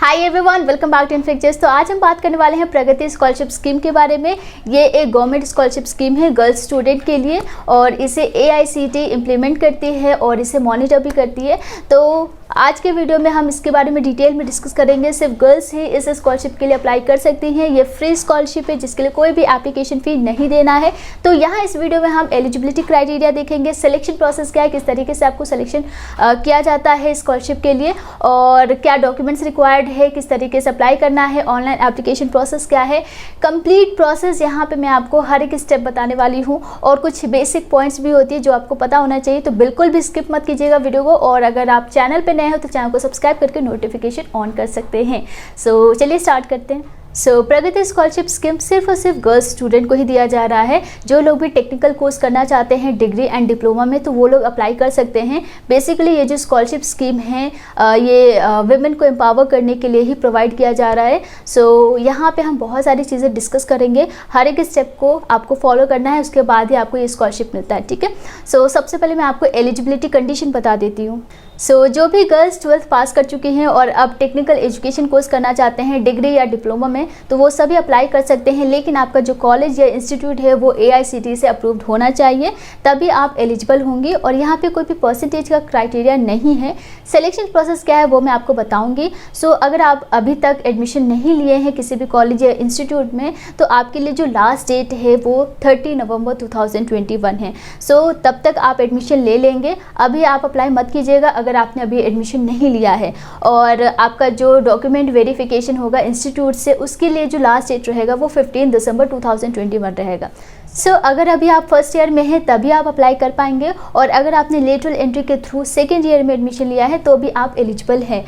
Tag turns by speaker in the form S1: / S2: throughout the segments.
S1: Hi everyone, welcome back to Infectures. तो आज हम बात करने वाले हैं प्रगति स्कॉलरशिप स्कीम के बारे में। ये एक गवर्नमेंट स्कॉलरशिप स्कीम है गर्ल्स स्टूडेंट के लिए और इसे AICTE इम्प्लीमेंट करती है और इसे मॉनिटर भी करती है। तो आज के वीडियो में हम इसके बारे में डिटेल में डिस्कस करेंगे। सिर्फ गर्ल्स ही इस स्कॉलरशिप के लिए अप्लाई कर सकती हैं। ये फ्री स्कॉलरशिप है जिसके लिए कोई भी एप्लीकेशन फ़ी नहीं देना है। तो यहाँ इस वीडियो में हम एलिजिबिलिटी क्राइटेरिया देखेंगे, सिलेक्शन प्रोसेस क्या है, किस तरीके से आपको सिलेक्शन किया जाता है स्कॉलरशिप के लिए और क्या डॉक्यूमेंट्स रिक्वायर्ड है, किस तरीके से अप्लाई करना है, ऑनलाइन एप्लीकेशन प्रोसेस क्या है, कंप्लीट प्रोसेस यहाँ पे मैं आपको हर एक स्टेप बताने वाली हूँ और कुछ बेसिक पॉइंट्स भी होती है जो आपको पता होना चाहिए। तो बिल्कुल भी स्किप मत कीजिएगा वीडियो को और अगर आप चैनल पे नए हो तो चैनल को सब्सक्राइब करके नोटिफिकेशन ऑन कर सकते हैं। सो चलिए स्टार्ट करते हैं। प्रगति स्कॉलरशिप स्कीम सिर्फ और सिर्फ गर्ल्स स्टूडेंट को ही दिया जा रहा है। जो लोग भी टेक्निकल कोर्स करना चाहते हैं डिग्री एंड डिप्लोमा में तो वो लोग अप्लाई कर सकते हैं। बेसिकली ये जो स्कॉलरशिप स्कीम है ये वुमेन को एम्पावर करने के लिए ही प्रोवाइड किया जा रहा है। यहाँ पे हम बहुत सारी चीज़ें डिस्कस करेंगे, हर एक स्टेप को आपको फॉलो करना है, उसके बाद ही आपको ये स्कॉलरशिप मिलता है। ठीक है। सबसे पहले मैं आपको एलिजिबिलिटी कंडीशन बता देती हूँ। जो भी गर्ल्स 12th पास कर चुकी हैं और अब टेक्निकल एजुकेशन कोर्स करना चाहते हैं डिग्री या डिप्लोमा में तो वो सभी अप्लाई कर सकते हैं, लेकिन आपका जो कॉलेज या इंस्टीट्यूट है वो AICTE से अप्रूव्ड होना चाहिए, तभी आप एलिजिबल होंगी। और यहाँ पे कोई भी परसेंटेज का क्राइटेरिया नहीं है। सिलेक्शन प्रोसेस क्या है वो मैं आपको बताऊँगी। अगर आप अभी तक एडमिशन नहीं लिए हैं किसी भी कॉलेज या इंस्टीट्यूट में तो आपके लिए जो लास्ट डेट है वो 30 नवंबर 2021 है। तब तक आप एडमिशन ले लेंगे। अभी आप अप्लाई मत कीजिएगा अगर आपने अभी एडमिशन नहीं लिया है। और आपका जो डॉक्यूमेंट वेरिफिकेशन होगा इंस्टीट्यूट से उसके लिए जो लास्ट डेट रहेगा वो 15 दिसंबर 2021 रहेगा। अगर अभी आप फर्स्ट ईयर में हैं तभी आप अप्लाई कर पाएंगे और अगर आपने लेटरल एंट्री के थ्रू सेकेंड ईयर में एडमिशन लिया है तो भी आप एलिजिबल हैं।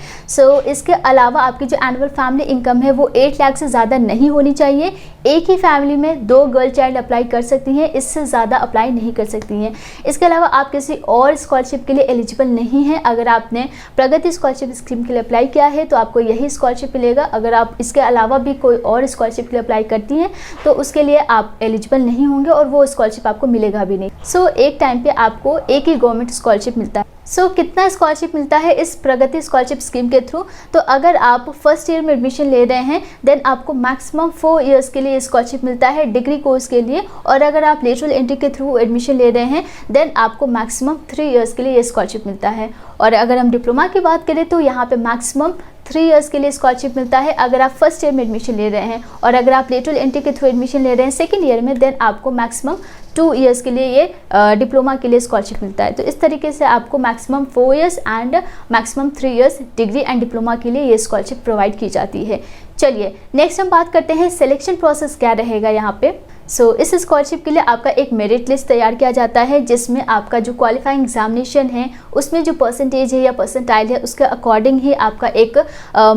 S1: इसके अलावा आपकी जो एनुअल फैमिली इनकम है वो 8 लाख से ज़्यादा नहीं होनी चाहिए। एक ही फैमिली में 2 गर्ल चाइल्ड अप्लाई कर सकती हैं, इससे ज़्यादा अप्लाई नहीं कर सकती हैं। इसके अलावा आप किसी और स्कॉलरशिप के लिए एलिजिबल नहीं हैं। अगर आपने प्रगति स्कॉलरशिप स्कीम के लिए अप्लाई किया है तो आपको यही स्कॉलरशिप मिलेगा। अगर आप इसके अलावा भी कोई और स्कॉलरशिप के लिए अप्लाई करती हैं तो उसके लिए आप एलिजिबल नहीं होंगे और वो स्कॉलरशिप आपको मिलेगा भी नहीं। एक टाइम पे आपको एक ही गवर्नमेंट स्कॉलरशिप मिलता है। कितना स्कॉलरशिप मिलता है इस प्रगति स्कॉलरशिप स्कीम के थ्रू? तो अगर आप फर्स्ट ईयर में एडमिशन ले रहे हैं देन आपको मैक्सिमम 4 इयर्स के लिए स्कॉलरशिप मिलता है डिग्री कोर्स के लिए। और अगर आप लेटरल एंट्री के थ्रू एडमिशन ले रहे हैं देन आपको मैक्सिमम 3 इयर्स के लिए ये स्कॉलरशिप मिलता है। और अगर हम डिप्लोमा की बात करें तो यहाँ पे मैक्सिमम 3 इयर्स के लिए स्कॉलरशिप मिलता है अगर आप फर्स्ट ईयर में एडमिशन ले रहे हैं। और अगर आप लेटरल एंट्री के थ्रू एडमिशन ले रहे हैं सेकेंड ईयर में देन आपको मैक्सिमम 2 इयर्स के लिए ये डिप्लोमा के लिए स्कॉलरशिप मिलता है। तो इस तरीके से आपको maximum 4 years and maximum 3 years degree and diploma के लिए ये स्कॉलरशिप प्रोवाइड की जाती है। चलिए नेक्स्ट हम बात करते हैं सिलेक्शन प्रोसेस क्या रहेगा यहाँ पे। इस स्कॉलरशिप के लिए आपका एक मेरिट लिस्ट तैयार किया जाता है जिसमें आपका जो क्वालिफाइंग एग्जामिनेशन है उसमें जो परसेंटेज है या परसेंटाइल है उसके अकॉर्डिंग ही आपका एक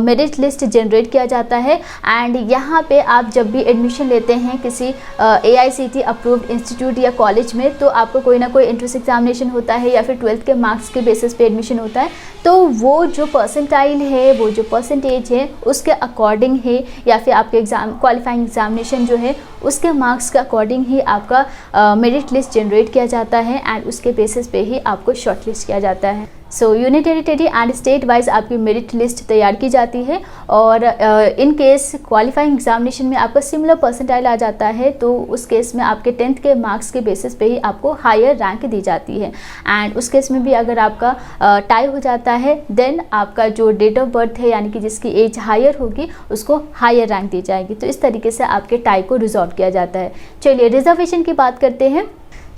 S1: मेरिट लिस्ट जनरेट किया जाता है। एंड यहाँ पे आप जब भी एडमिशन लेते हैं किसी AICTE अप्रूव्ड इंस्टीट्यूट या कॉलेज में तो आपको कोई ना कोई एंट्रेंस एग्जामिनेशन होता है या फिर 12th के मार्क्स के बेसिस पे एडमिशन होता है। तो वो जो परसेंटाइल है वो जो परसेंटेज है उसके अकॉर्डिंग है या फिर आपके क्वालिफाइंग एग्जामिनेशन जो है उसके मार्क्स के अकॉर्डिंग ही आपका मेरिट लिस्ट जनरेट किया जाता है एंड उसके बेसिस पे ही आपको शॉर्ट लिस्ट किया जाता है। Union territory and state wise आपकी मेरिट लिस्ट तैयार की जाती है। और इन केस क्वालिफाइंग एग्जामिनेशन में आपका सिमिलर परसेंटाइल आ जाता है तो उस केस में आपके 10th के मार्क्स के बेसिस पे ही आपको हायर रैंक दी जाती है। एंड उस केस में भी अगर आपका टाई हो जाता है देन आपका जो डेट ऑफ बर्थ है यानी कि जिसकी एज हायर होगी उसको हायर रैंक दी जाएगी। तो इस तरीके से आपके टाई को रिजॉल्व किया जाता है। चलिए रिजर्वेशन की बात करते हैं।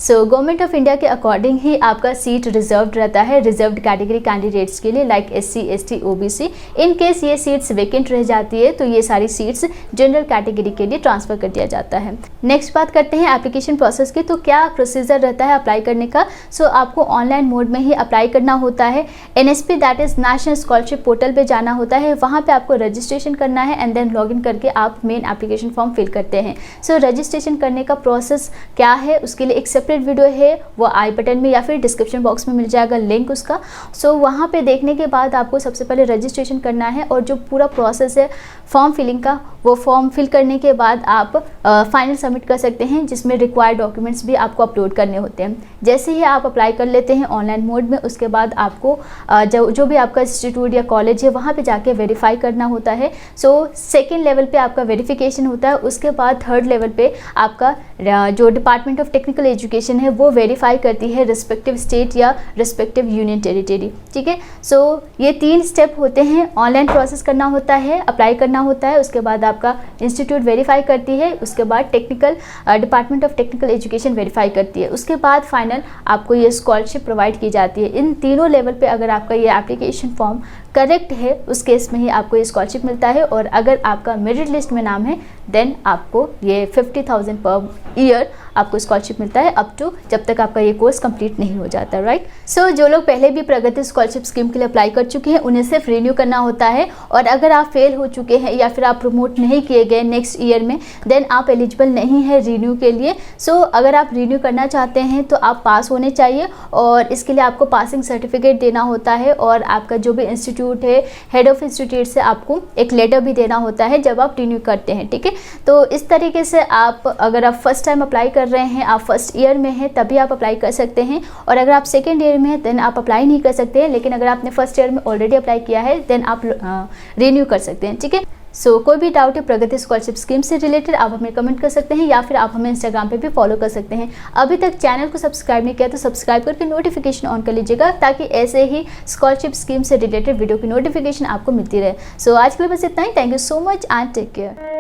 S1: गवर्नमेंट ऑफ इंडिया के अकॉर्डिंग ही आपका सीट रिजर्व्ड रहता है रिजर्व्ड कैटेगरी कैंडिडेट्स के लिए like SC ST OBC। In case ये सीट्स वेकेंट रह जाती है तो ये सारी सीट्स जनरल कैटेगरी के लिए ट्रांसफ़र कर दिया जाता है। नेक्स्ट बात करते हैं एप्लीकेशन प्रोसेस की। तो क्या प्रोसीजर रहता है अप्लाई करने का? आपको ऑनलाइन मोड में ही अप्लाई करना होता है। NSP that is national scholarship portal पर जाना होता है, वहाँ पर आपको रजिस्ट्रेशन करना है एंड देन लॉगिन करके आप मेन एप्लीकेशन फॉर्म फिल करते हैं। रजिस्ट्रेशन करने का प्रोसेस क्या है उसके लिए एक्सेप्ट सेपरेट वीडियो है, वो आई बटन में या फिर डिस्क्रिप्शन बॉक्स में मिल जाएगा लिंक उसका। सो वहाँ पे देखने के बाद आपको सबसे पहले रजिस्ट्रेशन करना है और जो पूरा प्रोसेस है फॉर्म फिलिंग का, वो फॉर्म फिल करने के बाद आप फाइनल सबमिट कर सकते हैं, जिसमें रिक्वायर्ड डॉक्यूमेंट्स भी आपको अपलोड करने होते हैं। जैसे ही आप अप्लाई कर लेते हैं ऑनलाइन मोड में, उसके बाद आपको जो भी आपका इंस्टीट्यूट या कॉलेज है वहाँ पे जाके वेरीफाई करना होता है। सो सेकेंड लेवल पे आपका वेरिफिकेशन होता है। उसके बाद थर्ड लेवल पे आपका जो डिपार्टमेंट ऑफ टेक्निकल एजुकेशन है वो वेरीफाई करती है रिस्पेक्टिव स्टेट या रिस्पेक्टिव यूनियन टेरिटरी। ठीक है, सो ये 3 स्टेप होते हैं। ऑनलाइन प्रोसेस करना होता है, अप्लाई करना होता है, उसके बाद आपका इंस्टीट्यूट वेरीफाई करती है, उसके बाद department of technical education verify करती है, उसके बाद फाइनल आपको ये स्कॉलरशिप प्रोवाइड की जाती है। इन तीनों लेवल पे अगर आपका ये एप्लीकेशन फॉर्म करेक्ट है, उस केस में ही आपको ये स्कॉलरशिप मिलता है। और अगर आपका मेरिट लिस्ट में नाम है देन आपको ये 50,000 पर ईयर आपको स्कॉलरशिप मिलता है, अप टू जब तक आपका ये कोर्स कंप्लीट नहीं हो जाता, राइट। सो जो लोग पहले भी प्रगति स्कॉलरशिप स्कीम के लिए अप्लाई कर चुके हैं उन्हें सिर्फ रिन्यू करना होता है। और अगर आप फेल हो चुके हैं या फिर आप प्रमोट नहीं किए गए नेक्स्ट ईयर में, देन आप एलिजिबल नहीं है रिन्यू के लिए। सो अगर आप रिन्यू करना चाहते हैं तो आप पास होने चाहिए और इसके लिए आपको पासिंग सर्टिफिकेट देना होता है। और आपका जो भी इंस्टीट्यूट है, हेड ऑफ इंस्टीट्यूट से आपको एक लेटर भी देना होता है जब आप रिन्यू करते हैं। ठीक है, तो इस तरीके से आप, अगर आप फर्स्ट टाइम अप्लाई कर रहे हैं, आप फर्स्ट ईयर में हैं, तभी आप अप्लाई कर सकते हैं। और अगर आप सेकेंड ईयर में हैं देन आप अप्लाई नहीं कर सकते हैं। लेकिन अगर आपने फर्स्ट ईयर में ऑलरेडी अप्लाई किया है देन आप रिन्यू कर सकते हैं। ठीक है, सो कोई भी डाउट है प्रगति स्कॉलरशिप स्कीम से रिलेटेड आप हमें कमेंट कर सकते हैं या फिर आप हमें इंस्टाग्राम पे भी फॉलो कर सकते हैं। अभी तक चैनल को सब्सक्राइब नहीं किया तो सब्सक्राइब करके नोटिफिकेशन ऑन कर लीजिएगा, ताकि ऐसे ही स्कॉलरशिप स्कीम से रिलेटेड वीडियो की नोटिफिकेशन आपको मिलती रहे। सो आज के लिए बस इतना ही। Thank you so much and take care.